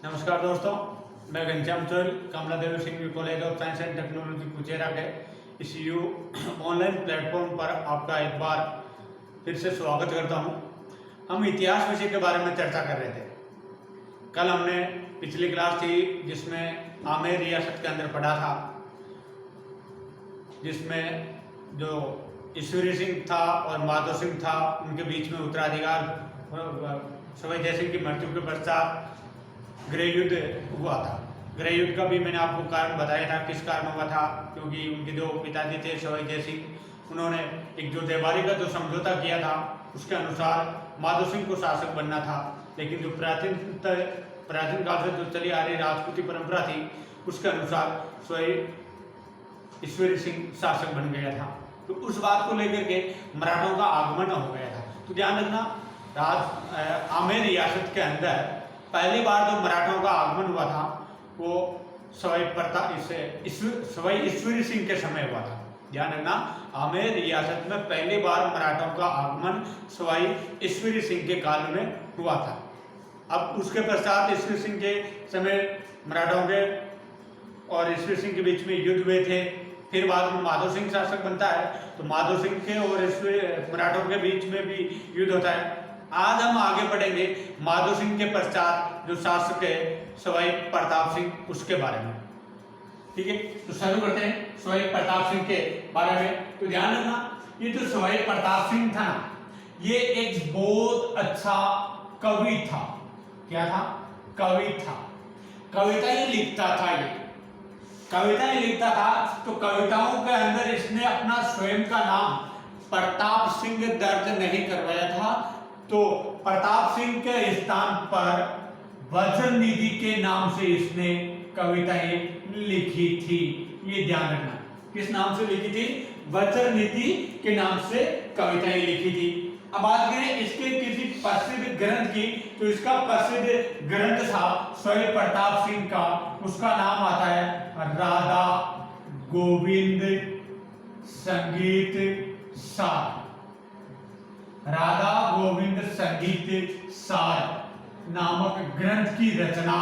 नमस्कार दोस्तों, मैं Ghanshyam Chol Kamla Devi Singh college of science and technology Kuchera के इस ऑनलाइन प्लेटफॉर्म पर आपका एक बार फिर से स्वागत करता हूं। हम इतिहास विषय के बारे में चर्चा कर रहे थे। कल हमने पिछली क्लास थी जिसमें आमेर रियासत के अंदर पढ़ा था, जिसमें जो ईश्वरी सिंह था और माधो सिंह था, उनके बीच में उत्तराधिकार सवाई जय सिंह की मृत्यु के पश्चात गृह युद्ध हुआ था। गृह युद्ध का भी मैंने आपको कारण बताया था, किस कारण हुआ था, क्योंकि उनके जो पिताजी थे सवाई जय सिंह, उन्होंने एक जो देवारी का जो समझौता किया था उसके अनुसार माधो सिंह को शासक बनना था। लेकिन जो प्राचीन काल से जो चली आ रही राजपूती परंपरा थी उसके अनुसार स्वयं ईश्वरी सिंह शासक बन गया था। तो उस बात को लेकर के मराठों का आगमन हो गया था। तो ध्यान रखना, आमेर रियासत के अंदर पहली बार जो मराठों का आगमन हुआ था वो सवाई ईश्वरी सिंह के समय हुआ था। ध्यान रखना, आमेर रियासत में पहली बार मराठों का आगमन सवाई ईश्वरी सिंह के काल में हुआ था। अब उसके पश्चात ईश्वरी सिंह के समय मराठों के और ईश्वरी सिंह के बीच में युद्ध हुए थे। फिर बाद में माधो सिंह शासक बनता है, तो माधो सिंह के और मराठों के बीच में भी युद्ध होता है। आज हम आगे बढ़ेंगे माधो सिंह के पश्चात जो शासक है सवाई प्रताप सिंह, उसके बारे में। ठीक है, तो शुरू करते हैं सवाई प्रताप सिंह के बारे में। तो ध्यान रखना, ये जो सवाई प्रताप सिंह था ना, ये एक बहुत अच्छा कवि था। क्या था? कवि था। कविता ही लिखता था। ये कविता ही लिखता था। तो कविताओं के अंदर इसने अपना स्वयं का नाम प्रताप सिंह दर्ज नहीं करवाया था। तो प्रताप सिंह के स्थान पर वज्र निधि के नाम से इसने कविताएं लिखी थी। ये ध्यान रखना, किस नाम से लिखी थी? वज्र निधि के नाम से कविताएं लिखी थी। अब बात करें इसके किसी प्रसिद्ध ग्रंथ की, तो इसका प्रसिद्ध ग्रंथ था स्वयं प्रताप सिंह का, उसका नाम आता है राधा गोविंद संगीत सार। राधा गोविंद संगीत सार नामक ग्रंथ की रचना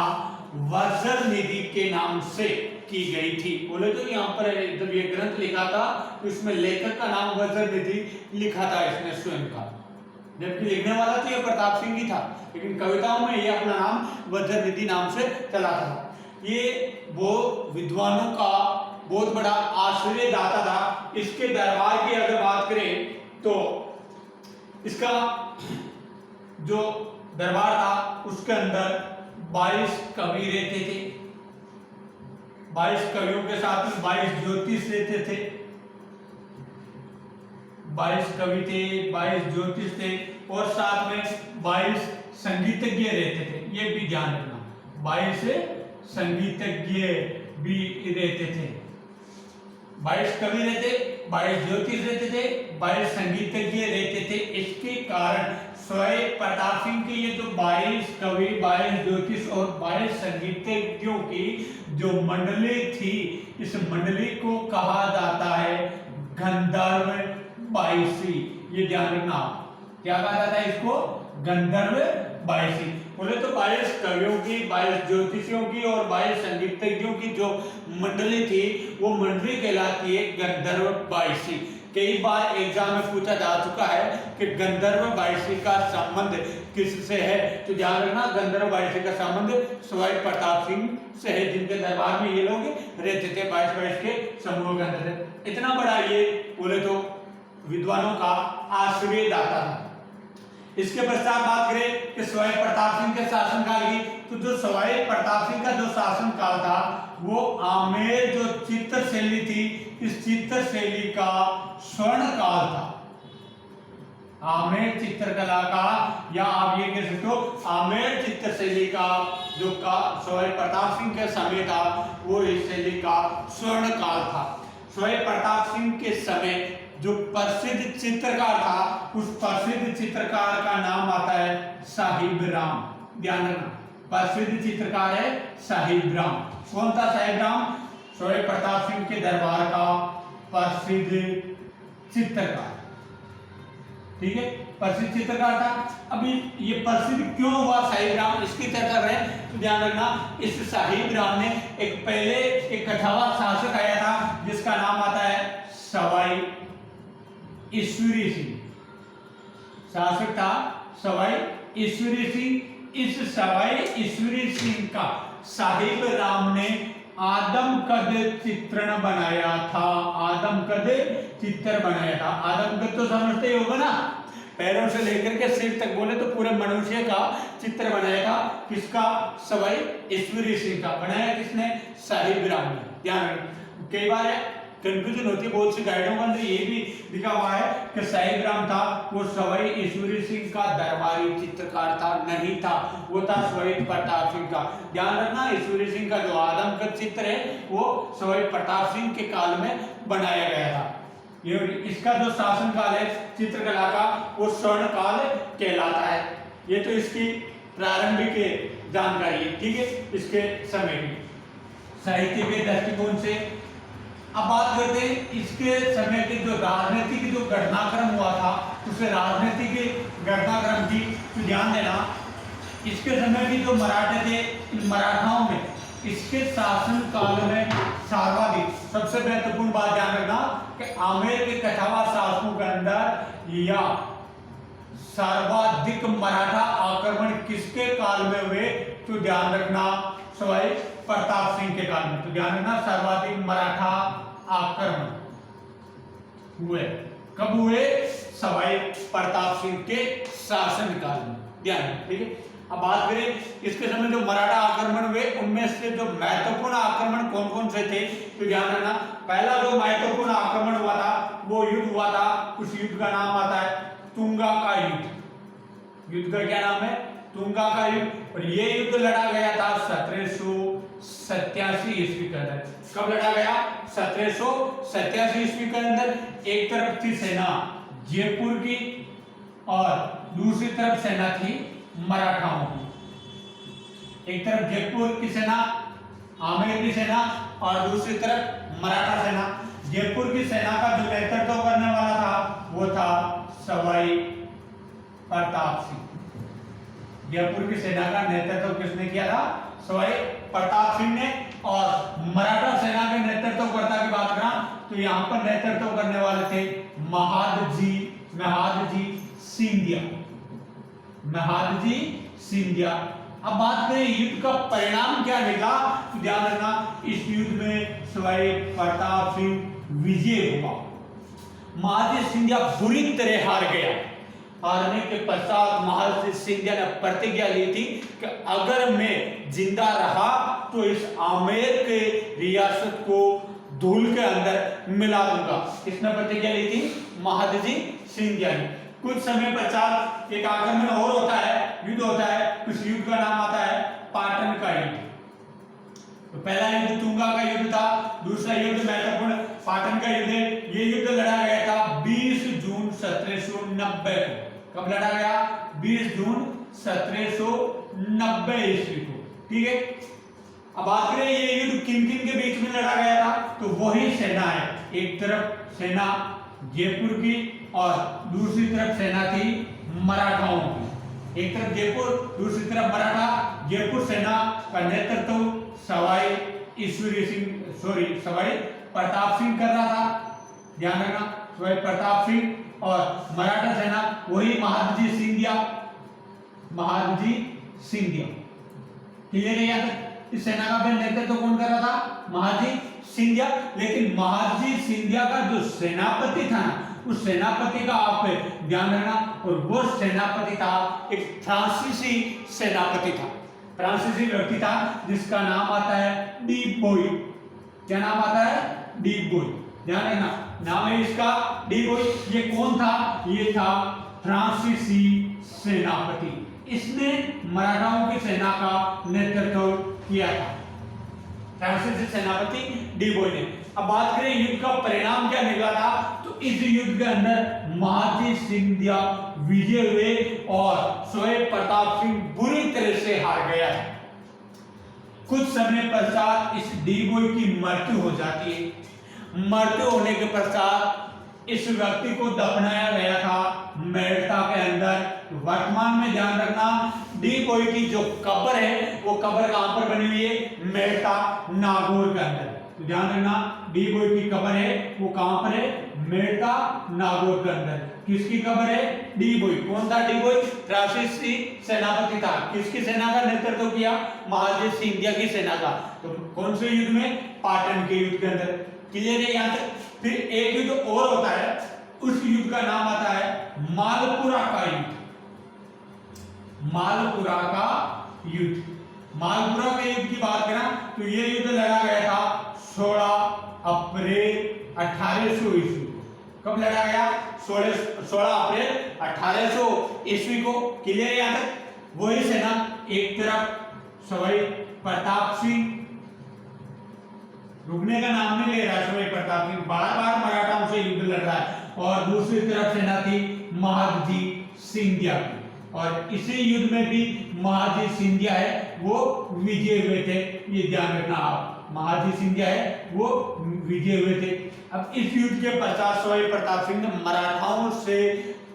वज्र निधि के नाम से की गई थी। बोले तो यहाँ पर जब ये ग्रंथ लिखा था तो इसमें लेखक का नाम वज्र निधि लिखा था इसने स्वयं का, जबकि लिखने वाला तो ये प्रताप सिंह ही था, लेकिन कविताओं में ये अपना नाम वज्र निधि नाम से चला था। ये वो विद्वानों का बहुत बड़ा आश्रयदाता था। इसके दरबार की अगर बात करें तो इसका जो दरबार था उसके अंदर 22 कवि रहते थे। 22 कवियों के साथ में 22 ज्योतिष रहते थे। 22 कवि थे, 22 ज्योतिष थे और साथ में 22 संगीतज्ञ रहते थे। ये भी ध्यान रखना, 22 संगीतज्ञ भी रहते थे। 22 कवि रहते, 22 ज्योतिष रहते थे, 22 संगीतज्ञ रहते थे। इसके कारण स्वयं प्रताप सिंह के ये जो 22 कवि, 22 ज्योतिष और 22 संगीतज्ञों की जो मंडली थी, इस मंडली को कहा जाता है गंधर्व 22। ये ध्यान रखना, क्या कहा जाता है इसको? गंधर्व 22। बोले तो 22 कवियों की, 22 ज्योतिषियों की और 22 संगीतज्ञों की जो मंडली थी वो मंडली कहलाती है गंधर्व 22। कई बार एग्जाम में पूछा जा चुका है कि गंधर्व 22 का संबंध किससे है। तो ध्यान रखना, गंधर्व 22 का संबंध सवाई प्रताप सिंह से है, जिनके दरबार में ये लोग रहते थे। 22 के समूह के अंदर इतना बड़ा ये बोले तो विद्वानों का आश्रयदाता था। इसके पश्चात बात करें कि सवाई प्रताप सिंह के शासनकाल की, तो जो सवाई प्रताप सिंह का जो शासनकाल था वो आमेर जो चित्र शैली थी, इस चित्र शैली का स्वर्ण काल था। आमेर चित्रकला का, या आप ये कह सकते हो आमेर चित्र शैली का जो सवाई प्रताप सिंह के समय था वो इस शैली का स्वर्ण काल था। सवाई प्रताप सिंह के समय जो प्रसिद्ध चित्रकार था, उस प्रसिद्ध चित्रकार का नाम आता है साहिब राम। ध्यान रखना, प्रसिद्ध चित्रकार है साहिब राम। कौन था साहिब राम? सवाई प्रताप सिंह के दरबार का प्रसिद्ध चित्रकार। ठीक है, प्रसिद्ध चित्रकार था। अभी ये प्रसिद्ध क्यों हुआ शाहीग्राम, इसकी चर्चा कर रहे हैं तो ध्यान रखना, इस शाहीग्राम में पहले एक कछावा शासक आया था जिसका नाम आता है सवाई ईश्वरी सिंह। शासक था सवाई ईश्वरी सिंह। इस सवाई ईश्वरी सिंह का शाहीग्राम ने आदमकद चित्रण बनाया था। आदमकद चित्र बनाया था। आदमकद तो समझते ही होगा ना, पैरों से लेकर के सिर तक बोले तो पूरे मनुष्य का चित्र बनाया था। किसका? सवाई ईश्वरी सिंह का। बनाया किसने? शाहीग्राम ने। ध्यान रखना, कई बार कंफ्यूजन होती है बहुत सी गाइडों के अंदर ये भी लिखा हुआ है कि शाहीग्राम था वो सवाई ईश्वरी सिंह का दरबारी चित्रकार था, नहीं था, वो था सवाई प्रताप सिंह का। ध्यान रखना, ईश्वरी सिंह का जो आदमकद चित्र है वो सवाई प्रताप सिंह के काल में बनाया गया था। ये इसका जो शासन काल है चित्रकला का वो स्वर्ण काल कहलाता है। ये तो इसकी प्रारंभिक जानकारी है, ठीक है, इसके समय की साहित्य के दृष्टिकोण से। अब बात करते हैं इसके समय के जो राजनीतिक जो घटनाक्रम हुआ था, उसे राजनीतिक घटनाक्रम की तो ध्यान देना। इसके समय की जो मराठे थे, इन मराठाओं में इसके शासन काल में सर्वाधिक, सबसे महत्वपूर्ण बात ध्यान रखना कि आमेर के कछावा शासकों के अंदर या सर्वाधिक मराठा आक्रमण किसके काल में हुए तो ध्यान रखना सवाई प्रताप सिंह के काल में। तो ध्यान रखना, सर्वाधिक मराठा आक्रमण हुए कब हुए? सवाई प्रताप सिंह के शासन काल में। ध्यान, ठीक है। अब बात करें इसके समय जो मराठा आक्रमण हुए उनमें से जो महत्वपूर्ण आक्रमण कौन कौन से थे तो ध्यान रखना, पहला जो महत्वपूर्ण आक्रमण हुआ था वो युद्ध हुआ था। उस युद्ध का नाम आता है तुंगा का युद्ध। युद्ध का क्या नाम है? तुंगा का युद्ध। और ये युद्ध लड़ा गया था 1787 ईस्वी के अंदर। कब लड़ा गया? 1787 ईस्वी के अंदर। एक तरफ थी सेना जयपुर की और दूसरी तरफ सेना थी मराठाओं की। एक तरफ जयपुर की सेना, आमेर की सेना और दूसरी तरफ मराठा सेना। जयपुर की सेना का जो नेतृत्व करने वाला था वो था सवाई प्रताप सिंह। जयपुर की सेना का नेतृत्व किसने किया था? सवाई प्रताप सिंह ने। और मराठा सेना के नेतृत्वकर्ता की बात करा तो यहाँ पर नेतृत्व करने वाले थे महादजी सिंधिया। महादजी सिंधिया। अब बात करें युद्ध का परिणाम क्या निकला तो ध्यान रखना, इस युद्ध में सवाई प्रताप सिंह विजय हुआ। महादजी सिंधिया बुरी तरह हार गया। हारने के पश्चात महादजी सिंधिया ने प्रतिज्ञा ली थी कि अगर मैं जिंदा रहा तो इस आमेर के रियासत को धूल के अंदर मिला दूंगा। किसने प्रतिज्ञा ली थी? महादजी सिंधिया ने। कुछ समय पश्चात एक आक्रमण और होता है, युद्ध होता है। उस युद्ध का नाम आता है पाटन का युद्ध। तो पहला युद्ध तुंगा का युद्ध था, दूसरा युद्ध महत्वपूर्ण पाटन का युद्ध है। ये युद्ध लड़ा गया था 20 जून 1790 को। कब लड़ा गया? 20 जून 1790 ईस्वी को, ठीक है। अब बात करें ये युद्ध किन किन के बीच में लड़ा गया था तो वही सेना है। एक तरफ सेना जयपुर की और दूसरी तरफ सेना थी मराठाओं की। एक तरफ जयपुर, दूसरी तरफ मराठा। जयपुर सेना का नेतृत्व सवाई प्रताप सिंह कर रहा था। ध्यान रखना, सवाई प्रताप सिंह। और मराठा सेना वही महादजी सिंधिया। क्लियर है? याद इस सेना का नेतृत्व कौन कर रहा था? महादजी सिंधिया। लेकिन महादजी सिंधिया का जो सेनापति था ना, उस सेनापति का आप ध्यान रखना, और वो सेनापति था एक फ्रांसीसी सेनापति था। फ्रांसीसी व्यक्ति था जिसका नाम आता है डी बोई। क्या नाम आता है? डी बोई। ध्यान रखना, नाम है इसका डी बोई। ये कौन था? ये था फ्रांसीसी सेनापति। इसने मराठाओं की सेना का नेतृत्व किया था, फ्रांसीसी सेनापति डी बोई ने। अब बात करें युद्ध का परिणाम क्या निकला था तो इस युद्ध के अंदर महादजी सिंधिया विजय हुए और सवाई प्रताप सिंह बुरी तरह से हार गया। कुछ समय पश्चात इस डी बोई की मृत्यु हो जाती है। मृत्यु होने के पश्चात इस व्यक्ति को दफनाया गया था मेड़ता के अंदर। वर्तमान में ध्यान रखना, डी बोई की जो कब्र है वो कब्र कहां पर बनी हुई है? मेड़ता नागौर के अंदर। तो ध्यान रखना, डी बोई की कब्र है वो कहां पर है? मेड़ता नागौर के अंदर। किसकी कब्र है? डी बोई। कौन था डी बोई? राष्ट्रीय सेनापति था। किसकी सेना का नेतृत्व किया? महाराजा सिंधिया की सेना का। तो कौन से युद्ध में? पाटन के युद्ध के अंदर। क्लियर है यहाँ तक? फिर एक युद्ध और होता है, उस युद्ध का नाम आता है मालपुरा का युद्ध। मालपुरा का युद्ध। मालपुरा के युद्ध की बात करें तो ये युद्ध लड़ा गया था 16 अप्रैल 1800 ईस्वी को। कब लड़ा गया? 16 अप्रैल 1800 ईस्वी को। क्लियर है यहाँ तक? वही सेना एक तरफ सवाई प्रताप सिंह, रुकने का नाम नहीं ले रहा सवाई प्रताप सिंह, बार बार मराठाओं से युद्ध लड़ रहा है, और दूसरी तरफ सेना थी महादजी सिंधिया की। और इसी युद्ध में भी महादजी सिंधिया है वो विजय हुए थे। ये ध्यान रखना आप, महादजी सिंधिया है वो विजय हुए थे। अब इस युद्ध के पश्चात सवाई प्रताप सिंह ने मराठाओं से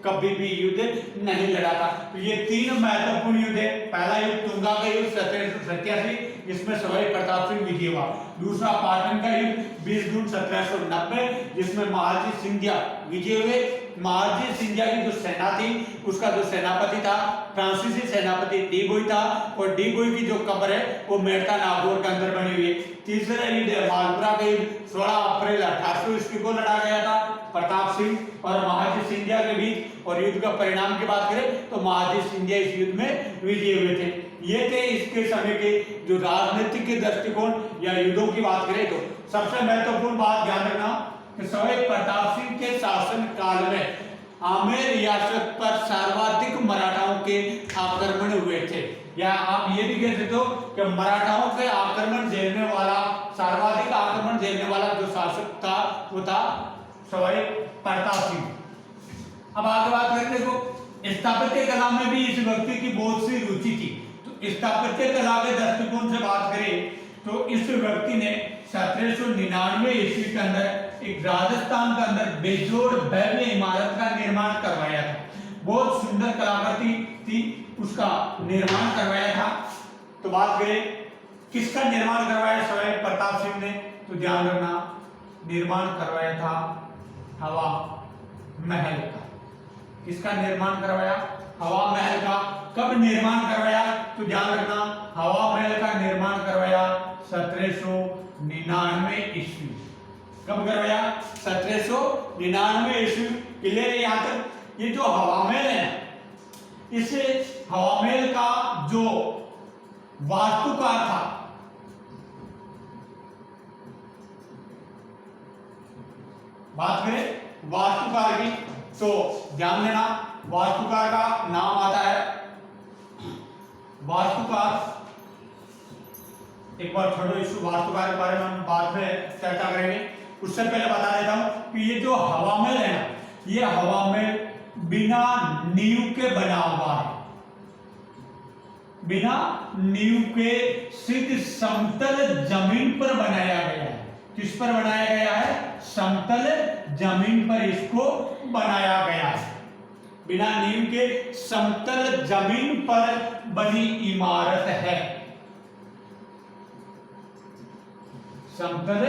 कभी भी युद्ध नहीं लड़ा था। तो ये तीन महत्वपूर्ण युद्ध है। पहला युद्ध तुंगा का युद्ध 1787 जिसमें सवाई प्रताप सिंह विजय हुआ। दूसरा पाटन का युद्ध 20 जून 1790 जिसमें महादजी सिंधिया विजय हुए। महादजी सिंधिया की जो सेना थी उसका जो सेनापति था फ्रांसीसी सेनापति डी बोई था, और डी बोई की जो कब्र है वो मेड़ता नागौर के अंदर बनी हुई है। तीसरा युद्ध है मालपुरा का युद्ध 16 अप्रैल 1800 ईस्वी को लड़ा गया था प्रताप सिंह और महादजी सिंधिया के बीच। और युद्ध का परिणाम की बात करें तो महादजी सिंधिया इस युद्ध में विजय हुए थे। ये थे इसके समय के जो राजनीतिक के दृष्टिकोण या युद्धों की बात करें तो सबसे महत्वपूर्ण बात ध्यान रखना कि सवाई प्रताप सिंह के शासन काल में आमेर रियासत पर सर्वाधिक मराठाओं के आक्रमण हुए थे। या आप ये भी कह सकते हो कि मराठाओं के आक्रमण झेलने वाला, सर्वाधिक आक्रमण झेलने वाला जो शासक था वो था सवाई प्रताप सिंह। अब आगे बात करें, देखो स्थापत्य कला में भी इस व्यक्ति की बहुत सी रुचि थी। तो स्थापत्य कला के दृष्टिकोण से बात करें तो इस व्यक्ति ने 1799 ईस्वी के अंदर एक राजस्थान के अंदर बेजोड़ भव्य इमारत का निर्माण करवाया था। बहुत सुंदर कलाकृति थी, उसका निर्माण करवाया था। तो बात करें किसका निर्माण करवाया सवाई प्रताप सिंह ने, तो ध्यान रखना निर्माण करवाया था हवा महल का। किसका निर्माण करवाया? हवा महल का। कब निर्माण करवाया? तो ध्यान रखना हवा महल का निर्माण करवाया 1799 ईस्वी। कब करवाया? 1799 ईस्वी। क्लियर है यहाँ तक? ये जो हवा महल है ना, इस हवा महल का जो वास्तुकार था बात करें वास्तुकार की तो ध्यान देना वास्तुकार का नाम आता है वास्तुकार। एक बार छोड़ो, इस वास्तुकार के बारे में हम बाद में चर्चा करेंगे। उससे पहले बता देता हूं कि ये जो हवा महल है ना, ये हवा महल बिना नींव के बना हुआ है। बिना नींव के सीधी समतल जमीन पर बनाया गया है। किस पर बनाया गया है? समतल जमीन पर इसको बनाया गया है। बिना नींव के समतल जमीन पर बनी इमारत है। समतल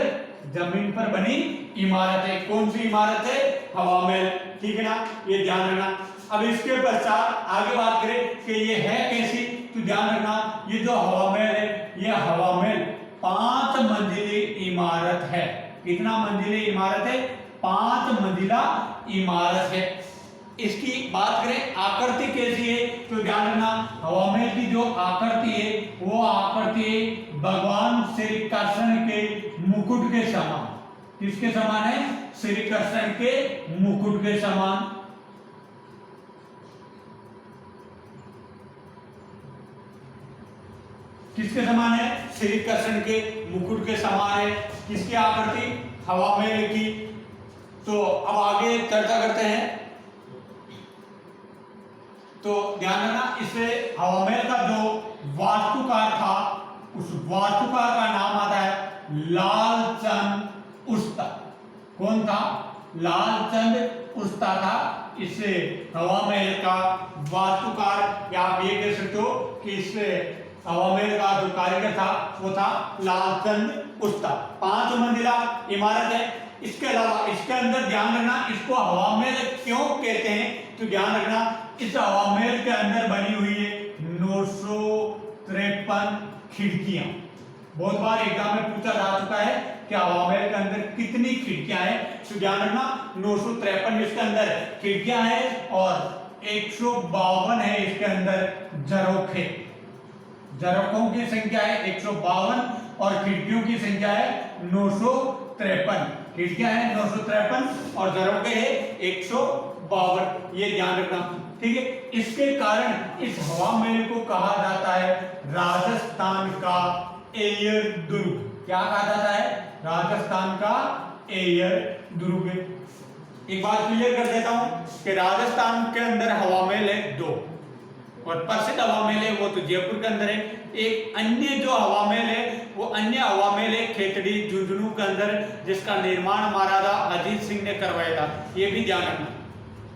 जमीन पर बनी इमारत है। कौन सी इमारत है? हवा महल। ठीक है ना, ये ध्यान रखना। अब इसके पश्चात आगे बात करें कि ये है कैसी, तो ध्यान रखना ये जो हवा महल है, ये हवा महल 5 मंजिली इमारत है। कितना मंजिली इमारत है? 5 मंजिला इमारत है। इसकी बात करें आकृति कैसी है, तो ध्यान रखना हवा महल की जो आकृति है वो आकृति है भगवान श्री कृष्ण के मुकुट के समान। किसके समान है? श्री कृष्ण के मुकुट के समान। किसके समान है? श्री कृष्ण के मुकुट के समान है। किसकी आकृति? हवा महल की। तो अब आगे चर्चा करते हैं। तो ध्यान रखना इसे हवा महल का जो वास्तुकार था उस वास्तुकार का नाम आता है लालचंद उस्ता। कौन था? लालचंद उस्ता था इस हवा महल का वास्तुकार, या आप ये कह सकते हो कि इस हवा महल का जो कारीगर था वो था लालचंद उस्ता। 5 मंजिला इमारत है। इसके अलावा इसके अंदर ध्यान रखना, इसको हवा महल क्यों कहते हैं, तो ध्यान रखना इस हवा महल के अंदर बनी हुई है 953 खिड़कियां। बहुत बार एग्जाम में पूछा जा चुका है कि हवा महल के अंदर कितनी खिड़कियां हैं, तो ध्यान रखना 953 इसके अंदर खिड़कियां हैं और 152 है इसके अंदर झरोखे। झरोखों की संख्या है 152 और खिड़कियों की संख्या है 953। खिड़कियां हैं 953 और झरोखे है 152, ये ध्यान रखना, ठीक है। इसके कारण इस हवा महल को कहा जाता है राजस्थान का एयर दुर्ग। क्या कहा जाता है, राजस्थान का एयर दुर्ग। एक बात क्लियर कर देता हूं कि राजस्थान के अंदर हवा महल है 2 और प्रसिद्ध हवा महल है वो तो जयपुर के अंदर है। एक अन्य जो हवा महल है वो अन्य हवा महल है खेतड़ी झुंझुनू के अंदर, जिसका निर्माण महाराजा अजीत सिंह ने करवाया था, ये भी ध्यान रखना,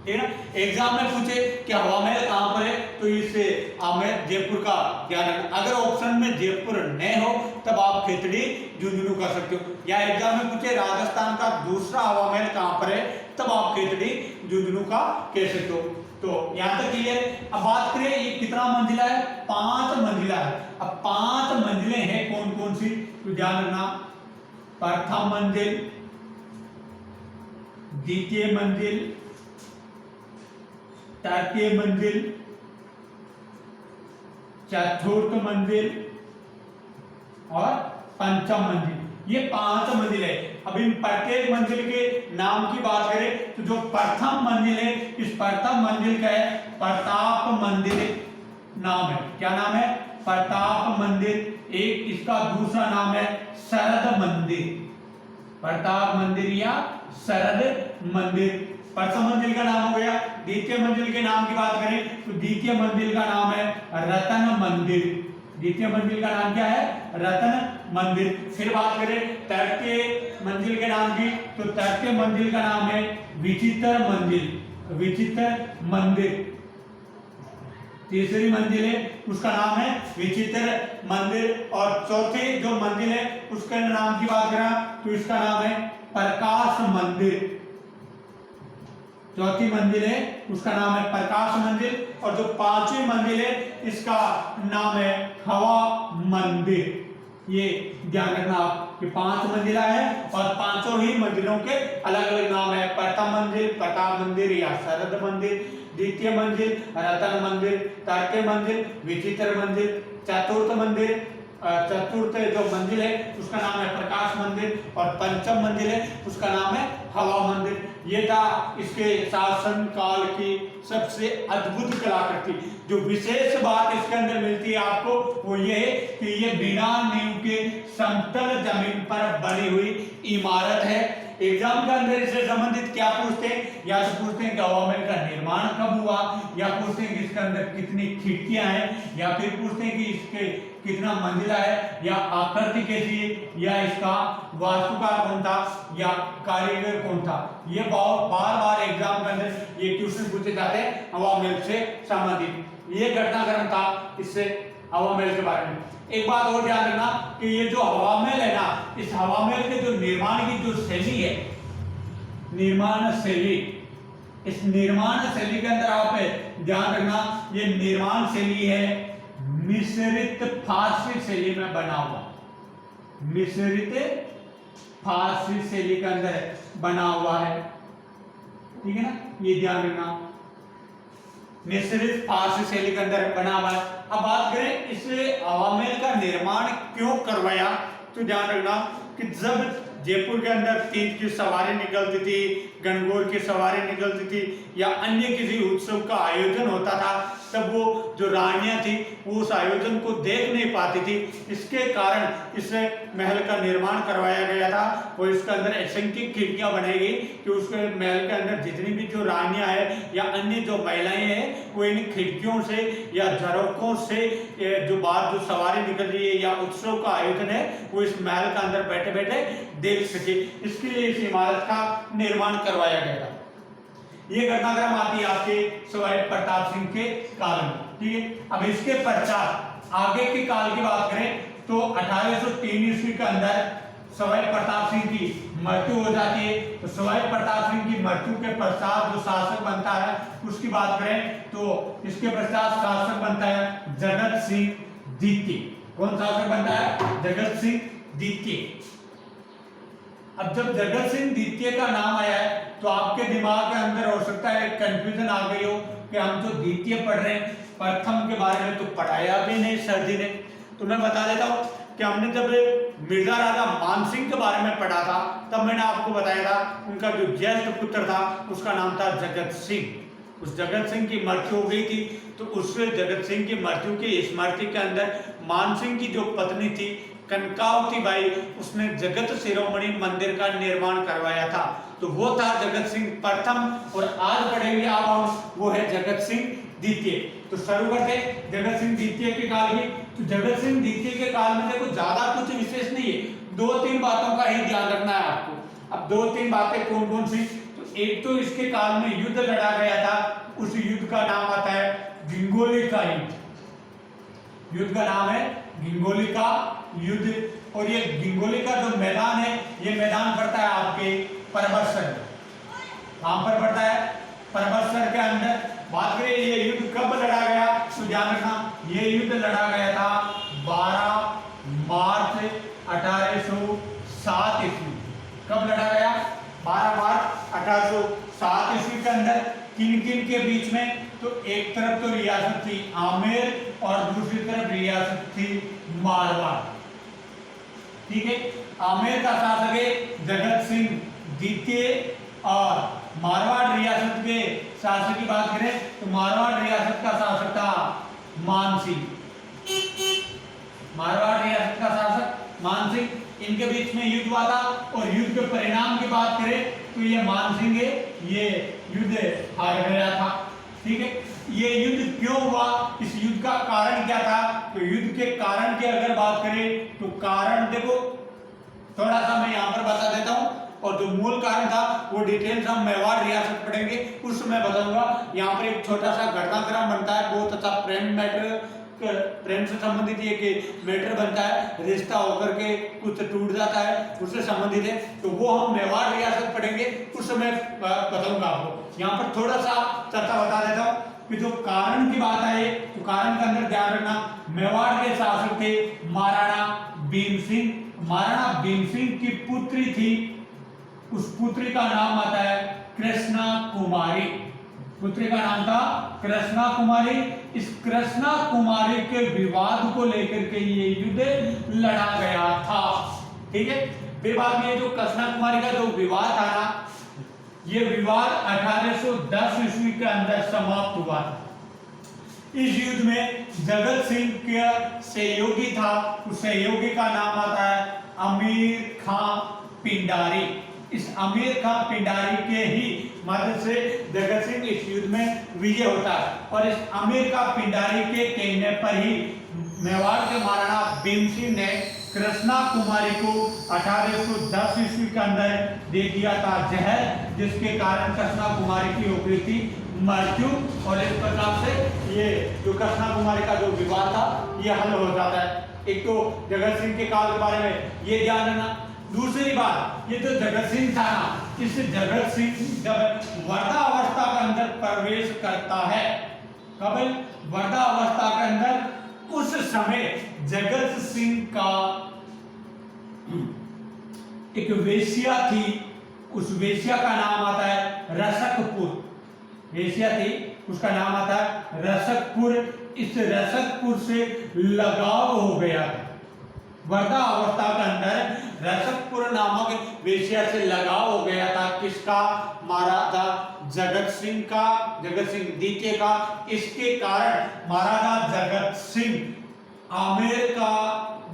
ठीक है ना। एग्जाम में पूछे कि हवा महल कहां पर है, तो इससे हमें जयपुर का ध्यान रखना। अगर ऑप्शन में जयपुर न हो तब आप खेतड़ी झुंझुनू कर सकते हो, या एग्जाम में पूछे राजस्थान का दूसरा हवा महल कहां पर है, तब आप खेतड़ी झुंझुनू का कह सकते हो। तो यहां तक क्लियर। अब बात करें ये कितना मंजिला है, 5 मंजिला है। अब 5 मंजिलें हैं कौन कौन सी, तो ध्यान रखना प्रथम मंजिल, द्वितीय मंजिल, तृतीय मंजिल, चतुर्थ मंजिल और पंचम मंजिल, ये 5 मंजिल है। अब इन प्रत्येक मंजिल के नाम की बात करें तो जो प्रथम मंजिल है, इस प्रथम मंजिल का है प्रताप मंदिर नाम है। क्या नाम है, प्रताप मंदिर। एक इसका दूसरा नाम है शरद मंदिर, प्रताप मंदिर या शरद मंदिर। प्रथम मंजिल का नाम हो गया। द्वितीय मंजिल के नाम की बात करें तो द्वितीय मंजिल का नाम है रतन मंदिर। द्वितीय मंजिल का नाम क्या है, रतन मंदिर। फिर बात करें तृतीय मंजिल के नाम की, तो तृतीय मंजिल का नाम है विचित्र मंजिल, विचित्र मंदिर। तीसरी मंजिल है उसका नाम है विचित्र मंदिर, और चौथी जो मंजिल है उसके नाम की बात करें तो इसका नाम है प्रकाश मंदिर। चौथी मंजिल है उसका नाम है प्रकाश मंदिर, और जो 5वीं मंजिल है इसका नाम है हवा मंदिर। ये ध्यान रखना आप कि 5 मंजिला है और 5 ही मंजिलों के अलग अलग नाम है। प्रथम मंजिल प्रताप मंदिर या शरद मंदिर, द्वितीय मंजिल रतन मंदिर, तृतीय मंजिल विचित्र मंदिर, चतुर्थ मंदिर चतुर्थ जो मंजिल है उसका नाम है प्रकाश मंदिर, और पंचम मंजिल है उसका नाम है हवा मंदिर। ये था इसके शासन काल की सबसे अद्भुत कलाकृति। जो विशेष बात इसके अंदर मिलती है आपको वो ये है कि ये बिना नींव के समतल जमीन पर बनी हुई इमारत है। एग्जाम के अंदर इससे संबंधित क्या पूछते हैं, या तो पूछते हैं कि हवा महल का निर्माण कब हुआ, या पूछते हैं कि इसके अंदर कितनी खिड़कियां हैं, या फिर पूछते हैं कि इसके कितना मंजिला है, या आकृति कैसी है, या इसका वास्तुकार कौन था, या कारीगर कौन था। ये बार बार एग्जाम के अंदर ये क्वेश्चन पूछे जाते हैं हवा महल से संबंधित। ये घटनाक्रम था इससे हवा महल के बारे में। एक बात और ध्यान रखना कि ये जो हवा महल है ना, इस हवा महल के जो निर्माण की जो शैली है, निर्माण शैली, इस निर्माण शैली के अंदर आप ध्यान रखना ये निर्माण शैली है मिश्रित फारसी शैली में बना हुआ, मिश्रित फारसी शैली के अंदर बना हुआ है, ठीक है ना, ये ध्यान रखना मिश्रित फारसी शैली के अंदर बना हुआ है। अब बात करें इस हवा महल का निर्माण क्यों करवाया, तो ध्यान रखना कि जब जयपुर के अंदर तीज की सवारी निकलती थी, गणगौर की सवारी निकलती थी, या अन्य किसी उत्सव का आयोजन होता था, तब वो जो रानियां थी वो उस आयोजन को देख नहीं पाती थी। इसके कारण इस महल का निर्माण करवाया गया था और इसके अंदर असंख्य खिड़कियां बनाई गई कि उसके महल के अंदर जितनी भी जो रानियां है या अन्य जो महिलाएं हैं वो इन खिड़कियों से या झरोखों से जो बाहर जो सवारी निकल रही है या उत्सव का आयोजन है वो इस महल का अंदर बैठे बैठे देख सके। इसके लिए इस इमारत का निर्माण करवाया गया था। ये घटनाक्रम आती है आपके सवाई प्रताप सिंह के काल में, ठीक है। अब इसके पश्चात आगे के काल की बात करें तो 1803 ईस्वी के अंदर सवाई प्रताप सिंह की मृत्यु हो जाती है। तो सवाई प्रताप सिंह की मृत्यु के पश्चात जो शासक बनता है उसकी बात करें तो इसके पश्चात शासक बनता है जगत सिंह द्वितीय। कौन शासक बनता है? जगत सिंह द्वितीय। अब जब जगत सिंह द्वितीय का नाम आया है तो आपके दिमाग के अंदर हो सकता है कंफ्यूजन आ गई हो कि हम जो द्वितीय पढ़ रहे हैं प्रथम के बारे में तो पढ़ाया भी नहीं सर जी ने। तो मैं बता देता हूँ कि हमने जब मिर्जा राजा मानसिंह के बारे में पढ़ा था तब मैंने आपको बताया था उनका जो ज्येष्ठ पुत्र था उसका नाम था जगत सिंह। उस जगत सिंह की मृत्यु हो गई थी तो उस जगत सिंह की मृत्यु की स्मृति के अंदर मानसिंह की जो पत्नी थी कनकावती बाई उसने जगत शिरोमणि मंदिर का निर्माण करवाया था। तो वो था जगत सिंह प्रथम और आज पढ़ेंगे आप हम वो है जगत सिंह द्वितीय। तो शुरू करते जगत सिंह द्वितीय के काल की। तो जगत सिंह द्वितीय के काल में देखो ज्यादा कुछ विशेष नहीं है, 2-3 बातों का ही ध्यान रखना है आपको। अब 2-3 बातें कौन कौन सी? तो एक तो इसके काल में युद्ध लड़ा गया था, उस युद्ध का नाम आता है गिंगोली का युद्ध। युद्ध का नाम है गिंगोली का युद्ध। और ये गिंगोली का जो मैदान है ये मैदान पड़ता है आपके परबतसर। कहां पर पड़ता है? परबतसर के अंदर। बात करें ये युद्ध कब लड़ा गया तो ध्यान रखना ये युद्ध लड़ा गया था 12 मार्च 1807 ईस्वी। कब लड़ा गया? 12 मार्च 1807 ईस्वी के अंदर। किन किन के बीच में? तो एक तरफ तो रियासत थी आमेर और दूसरी तरफ रियासत थी मारवाड़, ठीक है। आमेर का शासक है जगत सिंह द्वितीय और मारवाड़ रियासत के शासक की बात करें तो मारवाड़ रियासत का शासक था मानसिंह। मारवाड़ रियासत का शासक मानसिंह। इनके बीच में युद्ध हुआ था और युद्ध के परिणाम की बात करें तो ये मानसिंह है ये युद्ध हार गया था, ठीक है। ये युद्ध क्यों हुआ, इस युद्ध का कारण क्या था? तो युद्ध के कारण की अगर बात करें तो कारण देखो थोड़ा सा मैं यहाँ पर बता देता हूँ और जो मूल कारण था वो डिटेल्स हम मेवाड़ रियासत पढ़ेंगे उस समय बताऊंगा। यहाँ पर एक छोटा सा घटनाक्रम बनता है, बहुत अच्छा प्रेम से संबंधित ये कि मैटर बनता है, रिश्ता होकर के कुछ टूट जाता है उससे संबंधित है। तो वो हम मेवाड़ रियासत पढ़ेंगे उस समय बताऊंगा आपको। यहाँ पर थोड़ा सा चर्चा बता देता हूँ कि जो कारण की बात है तो कारण के अंदर ध्यान रखना मेवाड़ के शासक थे महाराणा भीम सिंह। महाराणा भीम सिंह की पुत्री थी, उस पुत्री का नाम आता है कृष्णा कुमारी। पुत्री का नाम था कृष्णा कुमारी। इस कृष्णा कुमारी के विवाद को लेकर के ये युद्ध लड़ा गया था, ठीक है। फिर बाद में जो कृष्णा कुमारी का जो विवाद था ना ये विवाद 1810 ईस्वी के अंदर समाप्त हुआ था। इस युद्ध में जगत सिंह के सहयोगी था, उस सहयोगी का नाम आता है अमीर खां पिंडारी। इस अमीर खां पिंडारी के ही मदद से जगत सिंह इस युद्ध में विजय होता है और इस अमीर खां पिंडारी के कहने पर ही मेवाड़ के महाराणा भीम सिंह ने कृष्णा कुमारी को 1810 ईस्वी के अंदर दे दिया था जहर, जिसके कारण कृष्णा कुमारी की हो गई थी मृत्यु। और इस प्रकार से ये जो कृष्णा कुमारी का जो विवाद था ये हल हो जाता है। एक तो जगत सिंह के काल के बारे में ये ध्यान रखना। दूसरी बात ये जो जगत सिंह था ना, इस जगत सिंह जब वृद्धावस्था के अंदर प्रवेश करता है, कब वृद्धावस्था के अंदर, उस समय जगत सिंह का एक वेश्या थी, उस वेश्या का नाम आता है रसकपुर। वेश्या थी उसका नाम आता है रसकपुर। इस रसकपुर से लगाव हो गया था। वर्धा अवस्था के अंदर रसकपुर नामक वेश्या से लगाव हो गया था। किसका? महाराजा जगत सिंह का, जगत सिंह द्वितीय का। इसके कारण महाराजा जगत सिंह आमेर का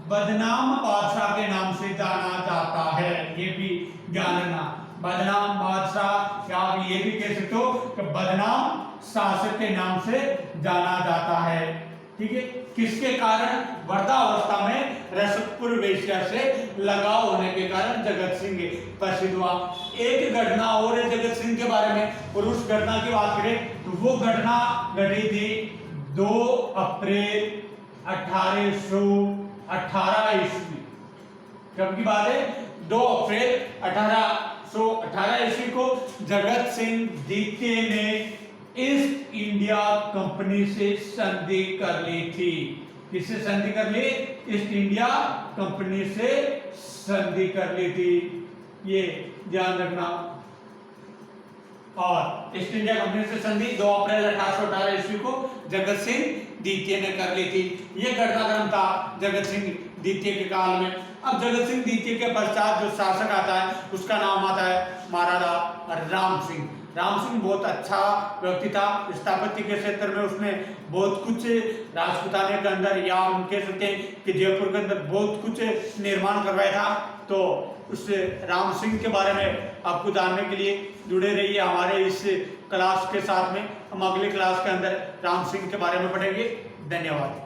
बदनाम बादशाह के नाम से जाना जाता है। ये भी ध्यान रखना, बदनाम बादशाह, या आप ये भी कह सकते हो कि बदनाम शासक के नाम से जाना जाता है। ठीक है, किसके कारण? वर्धा अवस्था में रसकपुर वेश्या से लगाव होने के कारण जगत सिंह प्रसिद्ध हुआ। एक घटना और है जगत सिंह के बारे में, और उस घटना की बात करें तो वो घटना घटी थी 2 अप्रैल 1818 ईस्वी। कब की बात है? 2 अप्रैल 1818 ईस्वी को जगत सिंह द्वितीय ने ईस्ट इंडिया कंपनी से संधि कर ली थी। किससे संधि कर ली? ईस्ट इंडिया कंपनी से संधि कर ली थी, ये ध्यान रखना। और ईस्ट इंडिया कंपनी से संधि 2 अप्रैल 1818 ईस्वी को जगत सिंह द्वितीय ने कर ली थी। ये घटनाक्रम था जगत सिंह द्वितीय के काल में। अब जगत सिंह द्वितीय के पश्चात जो शासक आता है उसका नाम आता है महाराजा राम सिंह। राम सिंह बहुत अच्छा व्यक्ति था, स्थापत्य के क्षेत्र में उसने बहुत कुछ राजपूताने के अंदर, या हम कह सकते हैं कि जयपुर के अंदर बहुत कुछ निर्माण करवाया था। तो उस राम सिंह के बारे में आपको जानने के लिए जुड़े रहिए हमारे इस क्लास के साथ में। हम अगले क्लास के अंदर राम सिंह के बारे में पढ़ेंगे। धन्यवाद।